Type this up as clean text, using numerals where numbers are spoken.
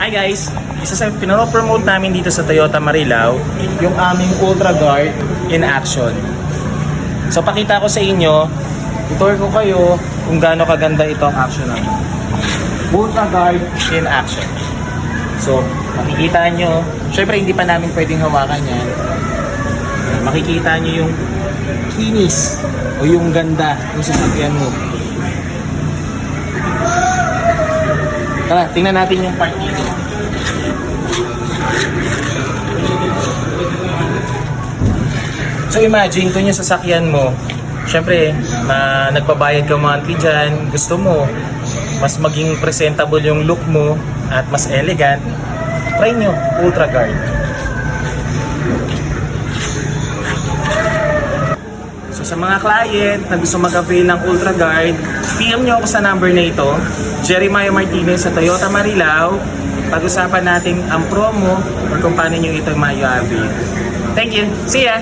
Hi guys! Isa sa pinropromote namin dito sa Toyota Marilao, yung aming Ultra Guard in action. So pakita ko sa inyo, itour ko kayo kung gaano kaganda ito ang action namin. Ultra Guard in action. So makikita nyo, syempre hindi pa namin pwedeng hawakan yan. Makikita nyo yung kinis o yung ganda ng sasakyan mo. Tara, tingnan natin yung part dito. So imagine kung yung sasakyan mo, syempre, nagbabayad ka monthly dyan, gusto mo, mas maging presentable yung look mo at mas elegant, try nyo, Ultra Guard. So sa mga client na gusto mag-avail ng Ultra Guard, PM nyo ako sa number na ito, Jeremiah Martinez sa Toyota Marilao. Pag-usapan natin ang promo or kung paano nyo ito ma-avail. Thank you! See ya!